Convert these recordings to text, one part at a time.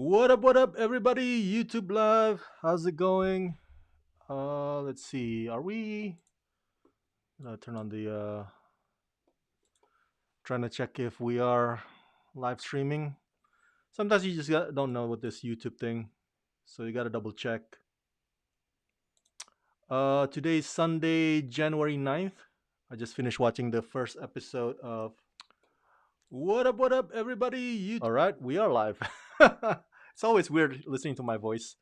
What up, everybody? YouTube Live. How's it going? Let's see. Are we turn on the trying to check if we are live streaming? Sometimes you just don't know with this YouTube thing, so you gotta double check. Today's Sunday, January 9th. I just finished watching the first episode of what up, everybody? All right, we are live. It's always weird listening to my voice.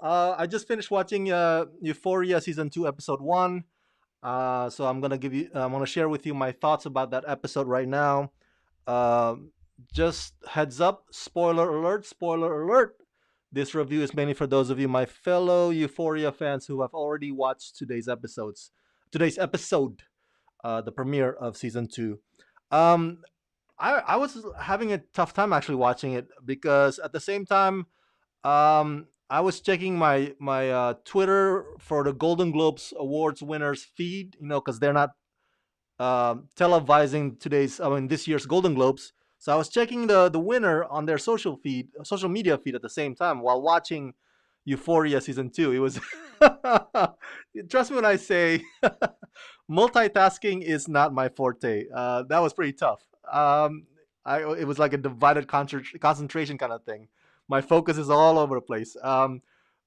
I just finished watching Euphoria season 2, episode 1. So I'm gonna share with you my thoughts about that episode right now. Um, just heads up, spoiler alert, spoiler alert. This review is mainly for those of you, my fellow Euphoria fans who have already watched Today's episode, the premiere of season 2. Um, I was having a tough time actually watching it because at the same time, I was checking my Twitter for the Golden Globes Awards winners feed, because they're not televising this year's Golden Globes. So I was checking the winner on their social media feed at the same time while watching Euphoria season 2. It was trust me when I say multitasking is not my forte. That was pretty tough. It was like a divided concentration kind of thing. My focus is all over the place.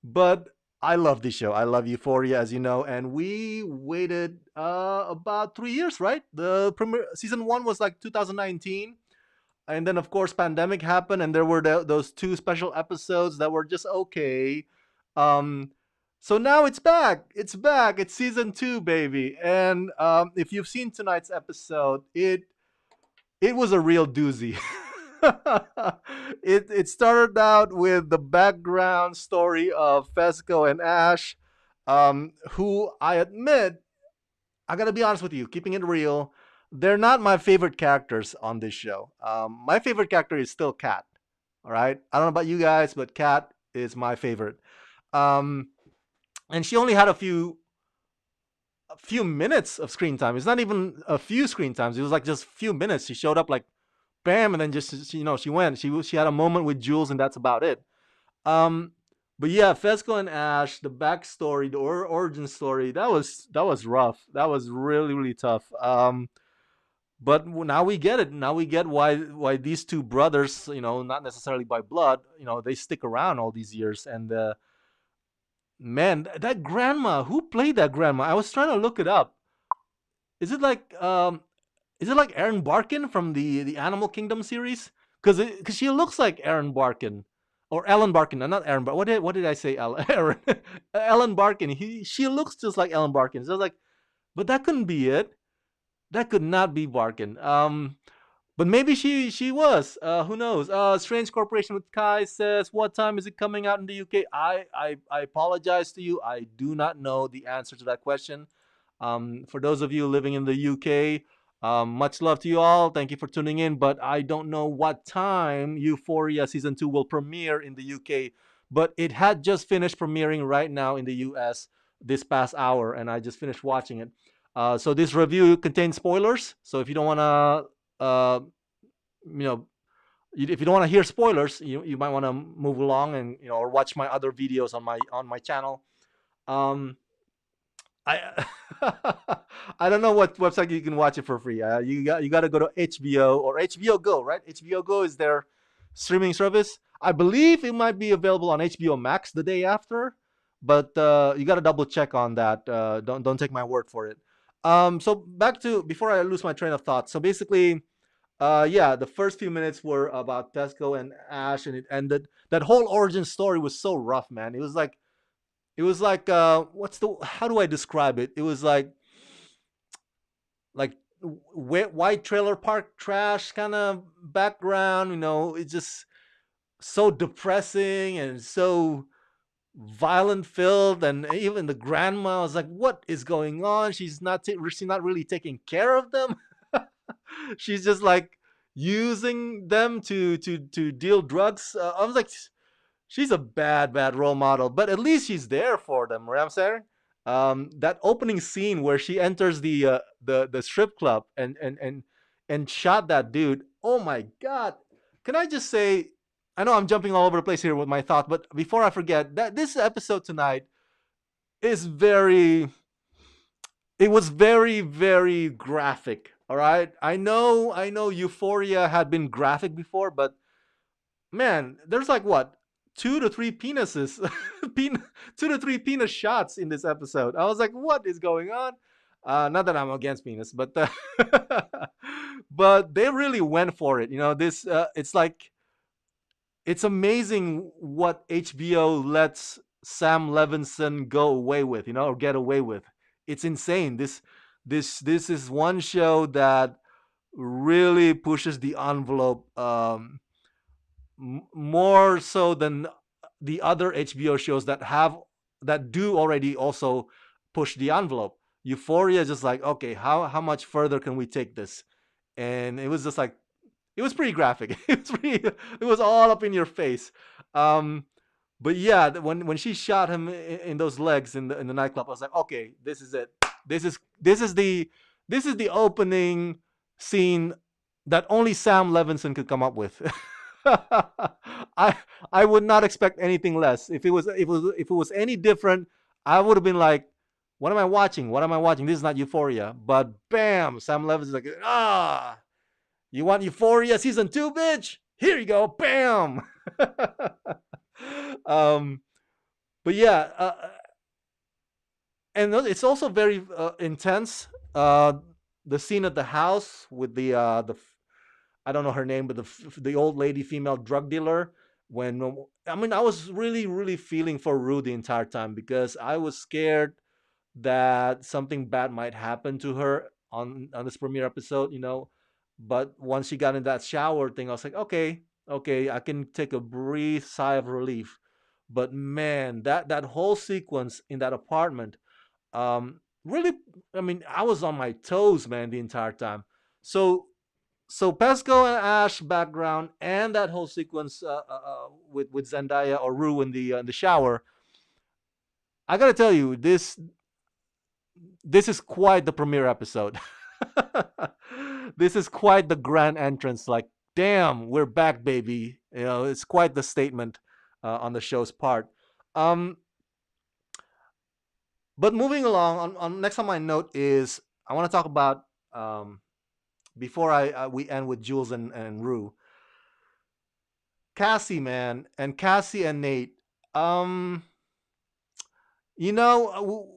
But I love this show. I love Euphoria, as you know, and we waited about 3 years, right? The premiere season 1 was like 2019, and then of course pandemic happened, and there were those two special episodes that were just okay. Um, so now it's back. It's back. It's season 2, baby. And if you've seen tonight's episode, it was a real doozy. It started out with the background story of Fesco and Ash, who I admit, I gotta be honest with you, keeping it real, they're not my favorite characters on this show. My favorite character is still Kat. All right, I don't know about you guys, but Kat is my favorite. Um, and she only had a few minutes of screen time. It's not even a few screen times. It was like just a few minutes. She showed up like bam, and then she went. She had a moment with Jules, and that's about it. Um, but yeah, Fesco and Ash, the backstory, the origin story, that was rough. That was really really tough. But now we get it. Now we get why these two brothers, not necessarily by blood, they stick around all these years. And man, that grandma, who played that grandma? I was trying to look it up. Is it like Aaron Barkin from the Animal Kingdom series? Because she looks like Aaron Barkin or Ellen Barkin. Not Aaron. But what did I say? Aaron Ellen Barkin. She looks just like Ellen Barkin. So I was like, but that couldn't be it. That could not be Barkin. But maybe she was. Who knows? Strange Corporation with Kai says, "What time is it coming out in the UK?" I apologize to you. I do not know the answer to that question. For those of you living in the UK, much love to you all. Thank you for tuning in. But I don't know what time Euphoria season 2 will premiere in the UK. But it had just finished premiering right now in the US this past hour, and I just finished watching it. So this review contains spoilers. So if you don't want to, you know, if you don't want to hear spoilers, you might want to move along and or watch my other videos on my channel. Um, I I don't know what website you can watch it for free. You got to go to HBO or HBO Go, right? HBO Go is their streaming service. I believe it might be available on HBO Max the day after, but you got to double check on that. Don't take my word for it. So back to before I lose my train of thought. So basically, yeah, the first few minutes were about Tesco and Ash, and it ended. That whole origin story was so rough, man. It was like what's the how do I describe it? It was like white trailer park trash kind of background. It's just so depressing and so violent filled, and even the grandma was like, "What is going on? She's not really taking care of them. She's just like using them to deal drugs." I was like, she's a bad role model, but at least she's there for them. Right, I'm saying, that opening scene where she enters the strip club and shot that dude. Oh my god! Can I just say? I know I'm jumping all over the place here with my thought, but before I forget, that this episode tonight is very it was very very graphic. All right, I know Euphoria had been graphic before, but man, there's like what, two to three penises, two to three penis shots in this episode. I was like, what is going on? Not that I'm against penis, but but they really went for it. You know, this it's like it's amazing what HBO lets Sam Levinson go away with, you know, or get away with. It's insane. This is one show that really pushes the envelope, more so than the other HBO shows that do already also push the envelope. Euphoria is just like, okay, how much further can we take this? And it was just like, it was pretty graphic. It was all up in your face. Um, but yeah, when she shot him in those legs in the nightclub, I was like, okay, this is it. This is the opening scene that only Sam Levinson could come up with. I I would not expect anything less. If it was any different, I would have been like, what am I watching? What am I watching? This is not Euphoria. But bam, Sam Levinson's like, you want Euphoria season two, bitch? Here you go, bam. um, but yeah, and it's also very intense. The scene at the house with the I don't know her name, but the old lady, female drug dealer. When I mean, I was really really feeling for Rue the entire time because I was scared that something bad might happen to her on this premiere episode, you know. But once she got in that shower thing, I was like, okay, okay, I can take a brief sigh of relief. But man, that whole sequence in that apartment, really, I mean, I was on my toes, man, the entire time. So Pesco and Ash background and that whole sequence with Zendaya or Rue in the shower. I gotta tell you, this is quite the premiere episode. This is quite the grand entrance. Like, damn, we're back, baby. You know, it's quite the statement on the show's part. Um, but moving along, on next on my note is I want to talk about before I we end with Jules and Rue, Cassie, man, and Cassie and Nate. Um, you know,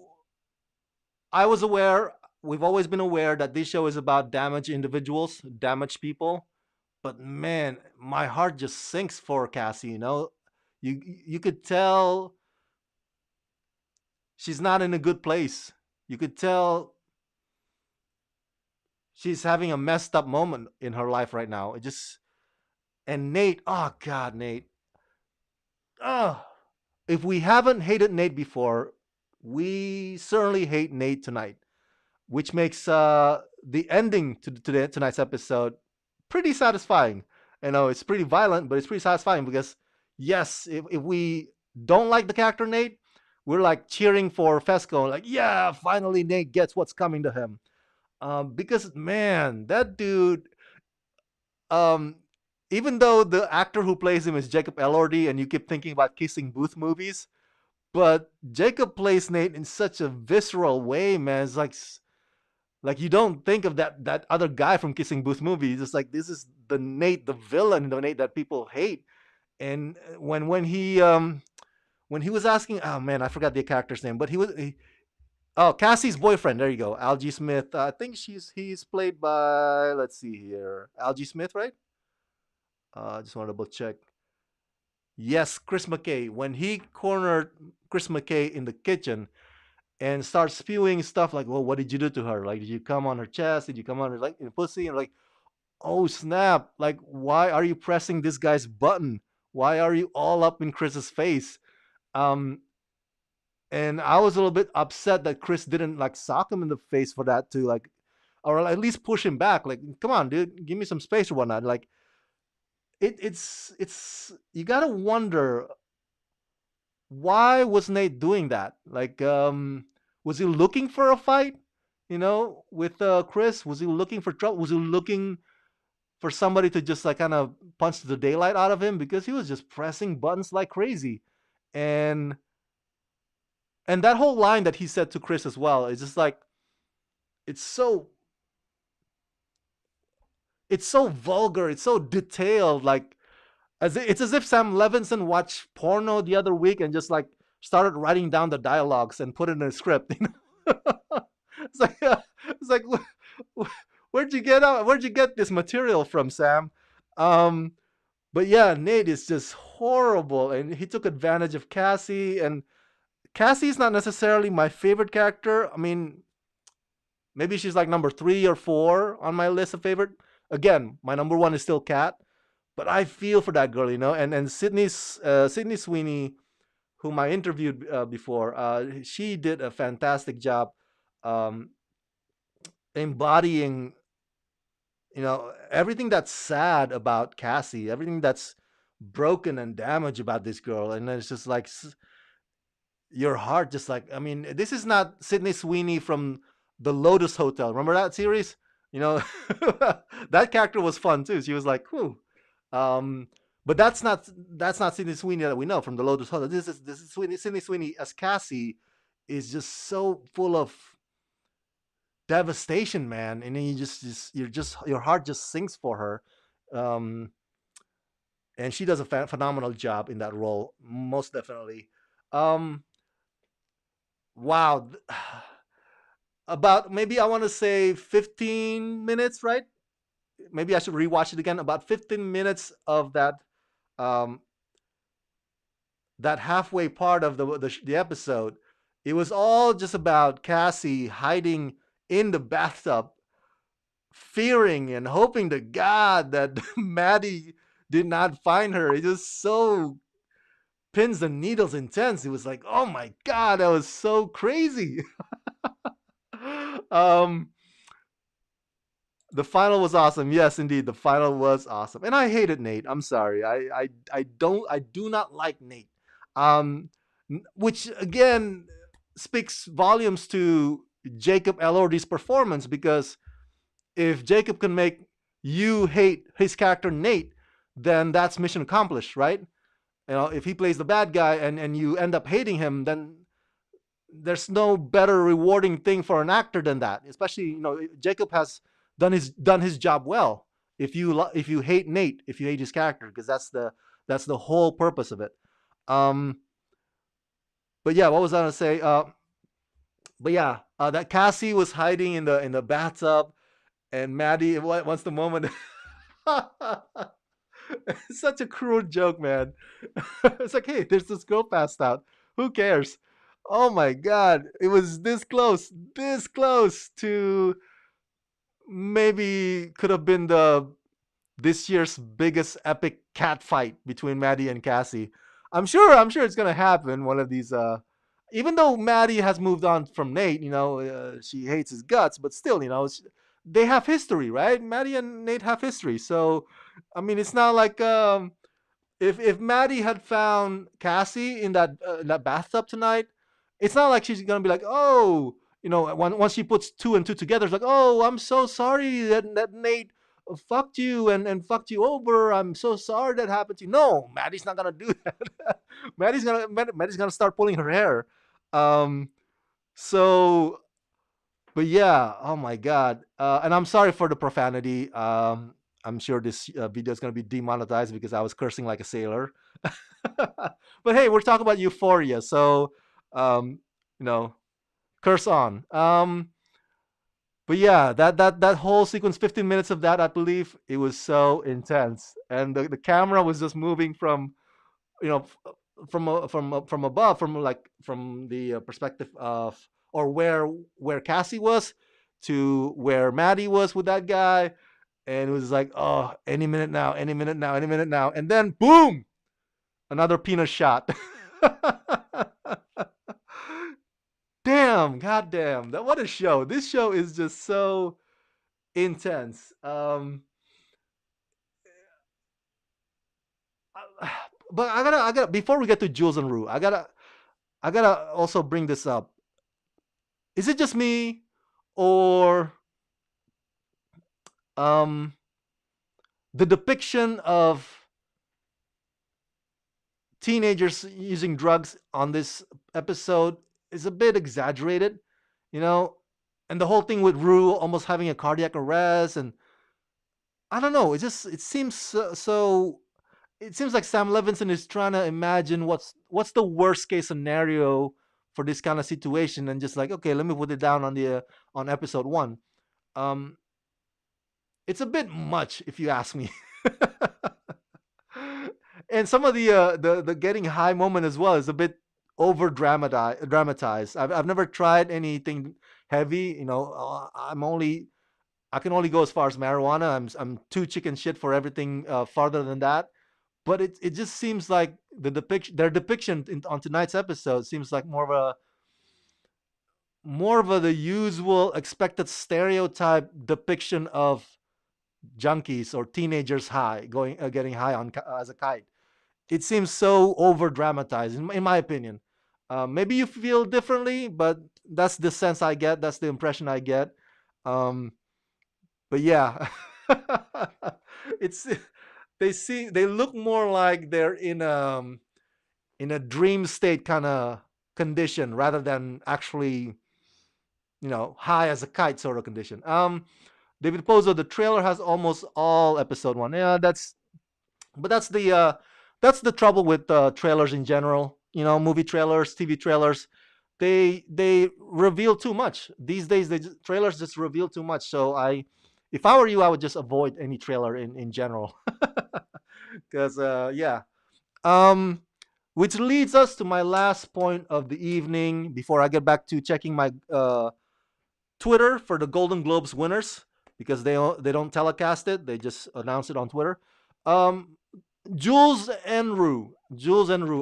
I was aware. We've always been aware that this show is about damaged individuals, damaged people. But man, my heart just sinks for Cassie. You know, you could tell she's not in a good place. You could tell she's having a messed up moment in her life right now. It just and Nate, oh God, Nate, oh, if we haven't hated Nate before, we certainly hate Nate tonight, which makes the ending to tonight's episode pretty satisfying. You know, it's pretty violent, but it's pretty satisfying because, yes, if we don't like the character Nate, we're like cheering for Fesco, like, yeah, finally Nate gets what's coming to him. Because, man, that dude, um, even though the actor who plays him is Jacob Elordi, and you keep thinking about Kissing Booth movies, but Jacob plays Nate in such a visceral way, man. It's like you don't think of that other guy from Kissing Booth movie. It's just like this is the Nate, the villain, the Nate that people hate. And when he was asking, oh man, I forgot the character's name, but oh, Cassie's boyfriend. There you go, Algie Smith. I think he's played by, let's see here, Algie Smith, right? I just want to double check. Yes, Chris McKay. When he cornered Chris McKay in the kitchen and starts spewing stuff like, "Well, what did you do to her? Like, did you come on her chest? Did you come on her like in pussy?" And like, oh snap! Like, why are you pressing this guy's button? Why are you all up in Chris's face? Um, and I was a little bit upset that Chris didn't like sock him in the face for that to like, or at least push him back. Like, come on, dude, give me some space or whatnot. Like, it's you gotta wonder why was Nate doing that? Like, was he looking for a fight? You know, with Chris, was he looking for trouble? Was he looking for somebody to just like kind of punch the daylight out of him because he was just pressing buttons like crazy. And that whole line that he said to Chris as well is just like it's so vulgar, it's so detailed, like it's as if Sam Levinson watched porno the other week and just like started writing down the dialogues and put it in a script. You know? It's like it's like where'd you get this material from, Sam? Um, but yeah, Nate is just horrible, and he took advantage of Cassie. And Cassie's not necessarily my favorite character. I mean, maybe she's like number 3 or 4 on my list of favorite. Again, my number one is still Kat, but I feel for that girl, you know. And Sydney Sweeney, whom I interviewed before, she did a fantastic job um, embodying, you know, everything that's sad about Cassie, everything that's broken and damaged about this girl. And then it's just like your heart just like, I mean, this is not Sydney Sweeney from the Lotus Hotel. Remember that series? You know, that character was fun too. She was like, whew. Um, but that's not Sydney Sweeney that we know from the Lotus Hotel. This is Sydney Sweeney as Cassie is just so full of devastation, man. And then your heart just sinks for her. Um, and she does a phenomenal job in that role, most definitely. Um, wow. About maybe I want to say 15 minutes, right? Maybe I should rewatch it again. About 15 minutes of um, that halfway part of the episode, it was all just about Cassie hiding in the bathtub, fearing and hoping to God that Maddie did not find her. It was so pins and needles intense. It was like, oh my God, that was so crazy. um, the final was awesome. Yes, indeed, the final was awesome. And I hated Nate. I'm sorry. I do not like Nate. Um, which again speaks volumes to Jacob Elordi's performance, because if Jacob can make you hate his character Nate, then that's mission accomplished, right? You know, if he plays the bad guy and you end up hating him, then there's no better rewarding thing for an actor than that. Especially, you know, Jacob has done his job well. If you hate Nate, if you hate his character, because that's the whole purpose of it. Um, but yeah, what was I gonna say? But yeah, that Cassie was hiding in the bathtub, and Maddie. What's the moment? It's such a cruel joke, man. It's like, hey, there's this girl passed out. Who cares? Oh my God, it was this close to maybe could have been the this year's biggest epic cat fight between Maddie and Cassie. I'm sure it's gonna happen one of these. Even though Maddie has moved on from Nate, you know, she hates his guts, but still, you know, they have history, right? Maddie and Nate have history, so I mean, it's not like if Maddie had found Cassie in that bathtub tonight, it's not like she's gonna be like, oh, you know, once she puts two and two together, it's like, oh, I'm so sorry that Nate fucked you and fucked you over. I'm so sorry that happened to you. No, Maddie's not gonna do that. Maddie's gonna start pulling her hair. Um, so, but yeah, oh my God. And I'm sorry for the profanity. I'm sure this video is gonna be demonetized because I was cursing like a sailor. But hey, we're talking about Euphoria, so um, you know, curse on. But yeah, that whole sequence, 15 minutes of that, I believe, it was so intense, and the camera was just moving from, you know, from above, from the perspective of, or where Cassie was, to where Maddie was with that guy, and it was like, oh, any minute now, any minute now, any minute now, and then boom, another penis shot. Damn, goddamn, that what a show! This show is just so intense. But I gotta before we get to Jules and Rue, I gotta also bring this up. Is it just me, or um the depiction of teenagers using drugs on this episode is a bit exaggerated, you know, and the whole thing with Rue almost having a cardiac arrest, and I don't know, it seems so. It seems like Sam Levinson is trying to imagine what's the worst case scenario for this kind of situation, and just like, okay, let me put it down on episode one. Um, it's a bit much if you ask me. And some of the getting high moment as well is a bit over dramatized. I've never tried anything heavy. I can only go as far as marijuana. I'm too chicken shit for everything farther than that. But it just seems like their depiction on tonight's episode seems like more of the usual expected stereotype depiction of junkies or teenagers high going getting high on as a kite. It seems so over dramatized in my opinion. Maybe you feel differently, but that's the sense I get. That's the impression I get. Um, but yeah, it's they look more like they're in a dream state kind of condition rather than actually high as a kite sort of condition. David Pozo, the trailer has almost all episode one. Yeah, but that's the trouble with trailers in general. Movie trailers, TV trailers, they reveal too much these days. Trailers just reveal too much. So if I were you, I would just avoid any trailer in general. Because yeah, um, which leads us to my last point of the evening before I get back to checking my Twitter for the Golden Globes winners, because they don't telecast it; they just announce it on Twitter. Um, Jules and Rue.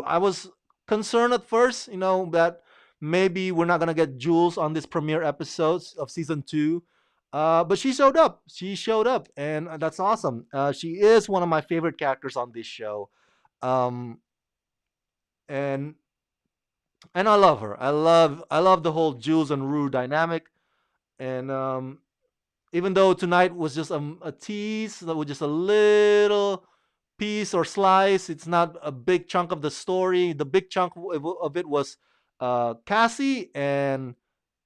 I was concerned at first, that maybe we're not gonna get Jules on this premiere episodes of season two. But she showed up. She showed up, and that's awesome. She is one of my favorite characters on this show. Um, and and I love her. I love the whole Jules and Rue dynamic. And even though tonight was just a tease, that was just a little piece or slice. It's not a big chunk of the story. The big chunk of it was Cassie and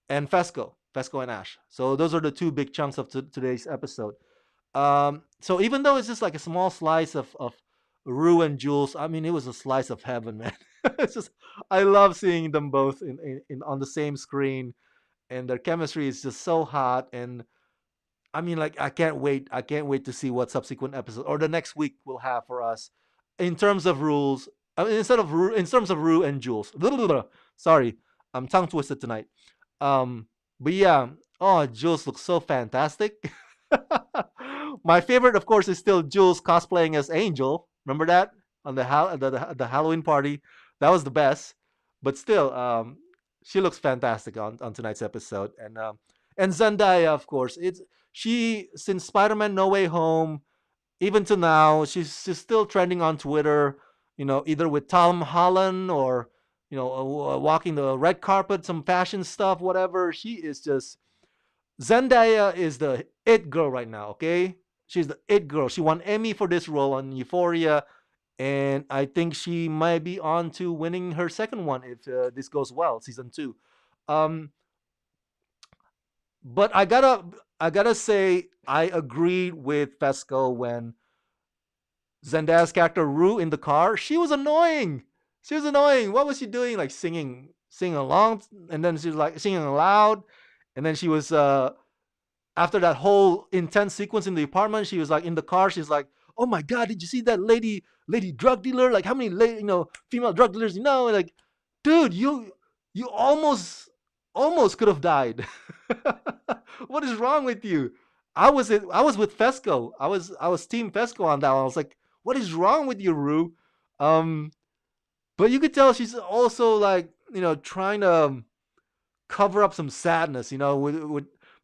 Fesco and Ash. So those are the two big chunks of today's episode. So even though it's just like a small slice of Rue and Jules, I mean, it was a slice of heaven, man. It's just I love seeing them both in on the same screen, and their chemistry is just so hot. And I mean, like, I can't wait. I can't wait to see what subsequent episode or the next week will have for us in terms of rules. In terms of Rue and Jules. Sorry, I'm tongue twisted tonight. But yeah, oh, Jules looks so fantastic. My favorite, of course, is still Jules cosplaying as Angel. Remember that on the Halloween party? That was the best. But still, she looks fantastic on tonight's episode. And Zendaya, of course, it's she since Spider-Man No Way Home, even to now, she's still trending on Twitter. Either with Tom Holland or walking the red carpet, some fashion stuff, whatever. She is just Zendaya is the it girl right now. Okay, she's the it girl. She won Emmy for this role on Euphoria, and I think she might be on to winning her second one if this goes well, season two. Um, but I gotta say I agreed with Fesco when Zendaya's character Rue in the car. She was annoying. She was annoying. What was she doing? Like singing along, and then she was like singing aloud, and then she was after that whole intense sequence in the apartment, she was like in the car. She's like, "Oh my god, did you see that lady drug dealer? Like how many female drug dealers you know?" Like, dude, you almost could have died. What is wrong with you? I was with Fesco. I was team Fesco on that one. I was like, what is wrong with you, Rue? Um, but you could tell she's also like trying to cover up some sadness,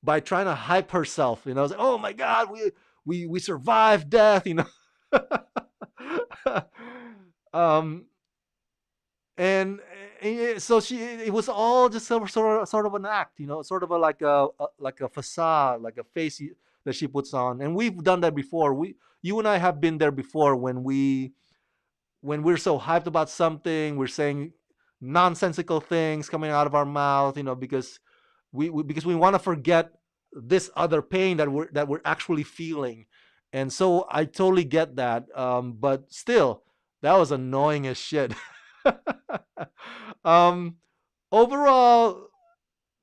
by trying to hype herself. It's like, oh my god, we survived death. um, and, so it was all just sort of an act, sort of like a facade, like a face that she puts on, and we've done that before. You and I have been there before when we're so hyped about something, we're saying nonsensical things coming out of our mouth, because because we want to forget this other pain that we're actually feeling. And so I totally get that. But still, that was annoying as shit. um, Overall,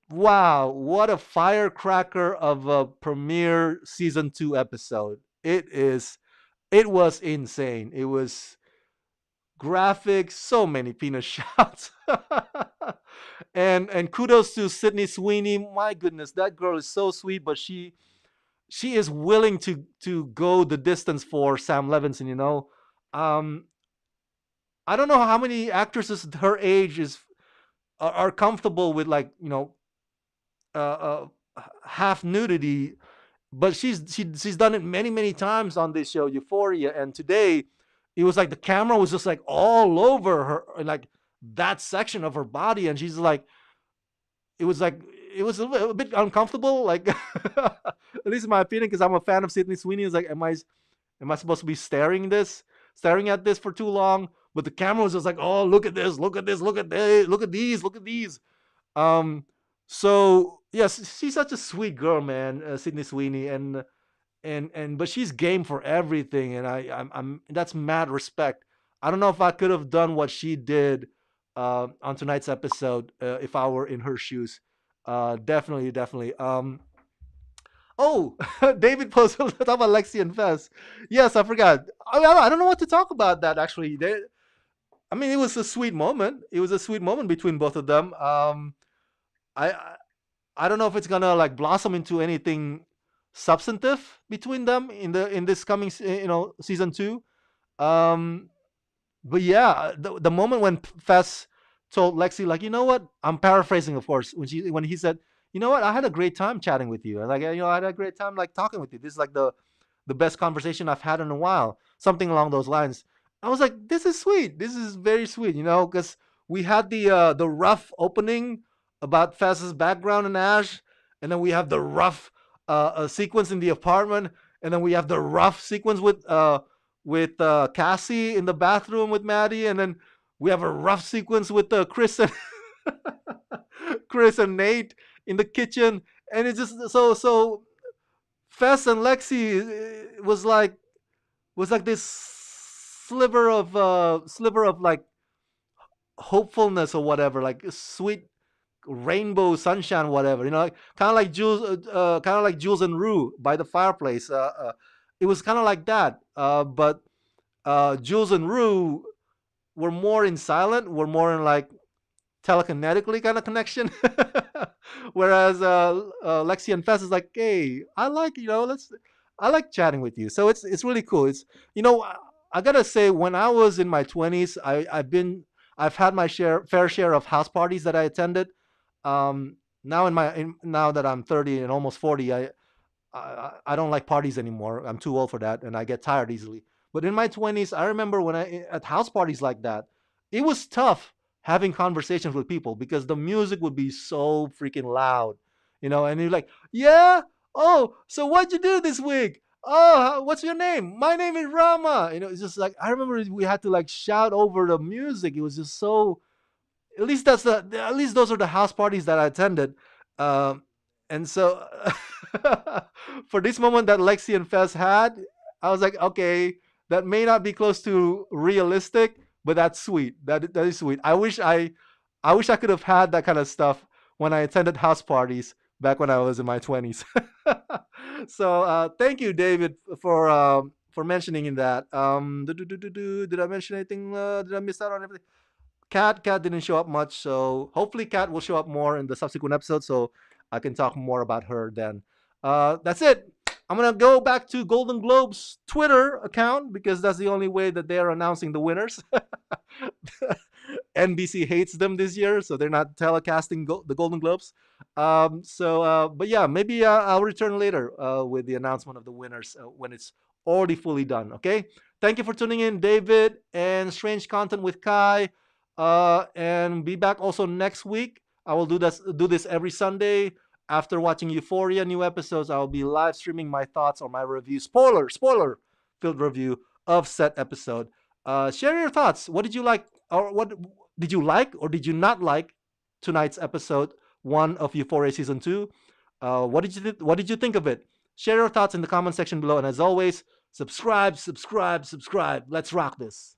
wow, what a firecracker of a premiere season 2 episode. It was insane. It was graphics, so many penis shots. And kudos to Sydney Sweeney. My goodness, that girl is so sweet, but she is willing to go the distance for Sam Levinson. Um I don't know how many actresses her age are comfortable with, like, uh, half nudity, but she's done it many many times on this show Euphoria, and today it was like the camera was just like all over her, like that section of her body, and she's like, it was like it was a bit uncomfortable, like at least in my opinion, because I'm a fan of Sydney Sweeney. It's like, am I supposed to be staring at this for too long? But the camera was just like, oh, look at this, look at this, look at this, look at these. Um, so yes, she's such a sweet girl, man, Sydney Sweeney, and but she's game for everything, and I'm that's mad respect. I don't know if I could have done what she did on tonight's episode if I were in her shoes. Definitely, definitely. Oh, David posted talk about Lexi and Fez. Yes, I forgot. I don't know what to talk about that actually. I mean, it was a sweet moment. It was a sweet moment between both of them. I I don't know if it's gonna like blossom into anything substantive between them in this coming season 2. Um, but yeah, the moment when Fess told Lexi, like, you know what, I'm paraphrasing, of course, when he said, you know what, I had a great time chatting with you, and like, I had a great time like talking with you. This is like the best conversation I've had in a while, something along those lines. I was like, this is sweet. This is very sweet, because we had the rough opening about Fess's background in Ash, and then we have the rough sequence in the apartment, and then we have the rough sequence with Cassie in the bathroom with Maddie, and then we have a rough sequence with Chris and Chris and Nate in the kitchen, and it's just so Fess and Lexi was like this sliver of like hopefulness or whatever, like sweet rainbow sunshine, whatever, like, kind of like Jules and Rue by the fireplace. It was kind of like that, but Jules and Rue were more in silent, were more in like telekinetically kind of connection. Whereas Lexi and Fess is like, hey, I like chatting with you. So it's really cool. I gotta say, when I was in my 20s, I've had my fair share of house parties that I attended. Now that I'm 30 and almost 40, I don't like parties anymore. I'm too old for that, and I get tired easily. But in my 20s, I remember when at house parties like that, it was tough having conversations with people because the music would be so freaking loud, and you're like, yeah, oh, so what'd you do this week? Oh, what's your name? My name is Rama. It's just like, I remember we had to like shout over the music. It was just so, at least those are the house parties that I attended. Um, and so for this moment that Lexi and Fez had, I was like, okay, that may not be close to realistic, but that's sweet. That is sweet. I wish I could have had that kind of stuff when I attended house parties back when I was in my 20s. So thank you, David, for mentioning in that. Did I mention anything? Did I miss out on everything? Kat didn't show up much, so hopefully Kat will show up more in the subsequent episodes, so I can talk more about her then. That's it. I'm gonna go back to Golden Globes Twitter account because that's the only way that they are announcing the winners. NBC hates them this year, so they're not telecasting the Golden Globes. But yeah, maybe I'll return later with the announcement of the winners when it's already fully done. Okay. Thank you for tuning in, David, and Strange Content with Kai. And be back also next week. I will do this every Sunday After watching Euphoria new episodes, I will be live streaming my thoughts or my review, spoiler filled review of said episode. Share your thoughts. What did you like, or what did you like, or did you not like tonight's episode one of Euphoria season two? What did you think of it? Share your thoughts in the comment section below, and as always, subscribe. Let's rock this.